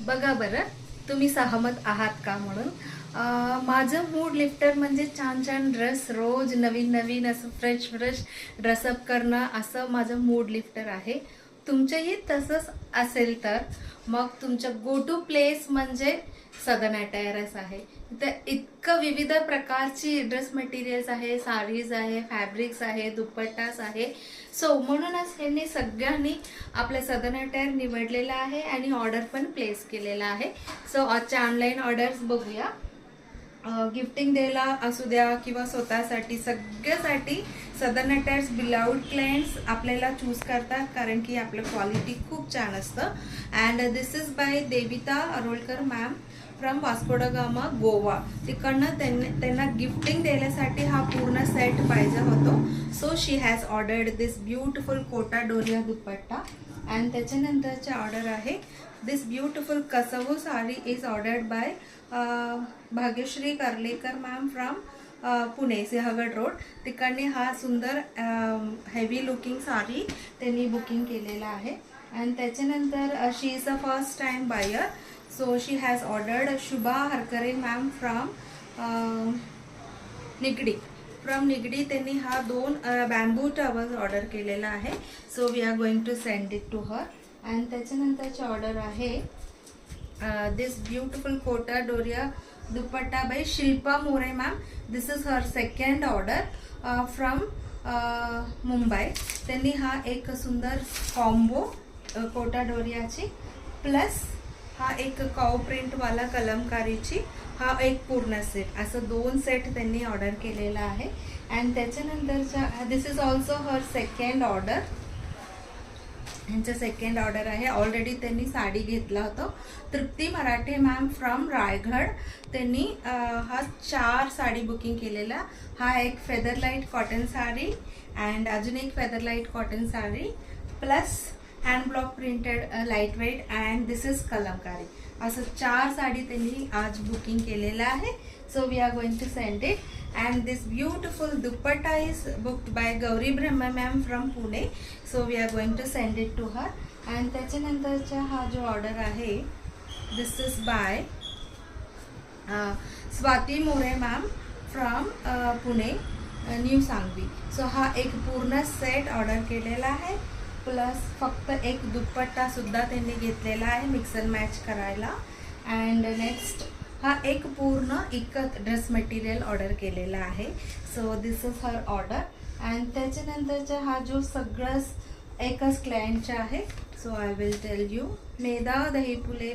बघा बरं, तुम्ही सहमत आहात का म्हणून. माझं मूड लिफ्टर म्हणजे छान छान ड्रेस, रोज नवीन नवीन असं फ्रेश फ्रेश ड्रेसअप करणं, असं माझं मूड लिफ्टर आहे. तुमचंही तसंच असेल तर मग तुमचं गो टू प्लेस म्हणजे सदन अटायरच आहे. तर इतकं विविध प्रकारची ड्रेस मटेरियल्स आहे, साडीज आहे, फॅब्रिक्स आहे, दुपट्टास आहे. सो म्हणूनच ह्यांनी सगळ्यांनी आपलं सदन अटायर निवडलेलं आहे आणि ऑर्डर पण प्लेस केलेला आहे. सो आजच्या ऑनलाईन ऑर्डर्स बघूया. गिफ्टिंग द्यायला असू द्या किंवा स्वतःसाठी, सगळ्यासाठी सदन अटायर्स बिलाउड क्लायंट्स आपल्याला चूज करतात, कारण की आपलं क्वालिटी खूप छान असतं. And this is by Devita Arolkar ma'am from Vasco da Gama, Goa. तिकडनं त्यांना गिफ्टिंग देण्यासाठी हा पूर्ण सेट पाहिजे होतो. So she has ordered this beautiful kota doria dupatta. And त्याच्यानंतरचे ऑर्डर आहे this beautiful kasavu sari is ordered by Bhagyashree Karlekar ma'am from Pune Sinhagad road. तिकडने हा सुंदर हेवी लुकिंग साडी त्यांनी बुकिंग केलेला आहे. अँड त्याच्यानंतर she is a first time buyer. So she has ordered Shubha Harkare ma'am from Nigdi. From Nigdi त्यांनी हा 2 बॅम्बू टॉवल्स ऑर्डर केलेला आहे. So we are going to send it to her. And त्याच्यानंतरची ऑर्डर आहे this beautiful kota doria dupatta by Shilpa More ma'am. This is her second order from Mumbai. त्यांनी हा एक सुंदर कॉम्बो कोटा डोरियाची प्लस हा एक काउ प्रिंटवाला कलमकारीची हा एक पूर्ण सेट, असं 2 सेट त्यांनी ऑर्डर केलेला आहे. अँड त्याच्यानंतरच्या this is also her second order. ह्यांचं सेकंड ऑर्डर आहे. ऑलरेडी त्यांनी साडी घेतला होता. Trupti Marathe ma'am from Raigad. त्यांनी हा 4 साडी बुकिंग केलेला. हा एक feather light cotton sari and अजून एक feather light cotton sari plus hand block printed light weight and this is kalamkari, असं 4 साडी त्यांनी आज बुकिंग केलेलं आहे. So we are going to send it. And this beautiful dupatta is booked by Gauri Brahma ma'am from Pune. So we are going to send it to her. And त्याच्यानंतरचा हा जो order आहे this is by Swati More ma'am from Pune new Sangvi. सो हा एक पूर्ण set order केलेला आहे प्लस फक्त एक दुपट्टा सुद्धा त्यांनी घेतलेला आहे मिक्स अँड मॅच करायला. अँड नेक्स्ट हा एक पूर्ण इकत ड्रेस मटेरियल ऑर्डर केलेला आहे. So this is her order. And त्याच्यानंतरचा हा जो सगळंच एकच क्लायंटचा आहे. So I will tell you. Medha दहीपुले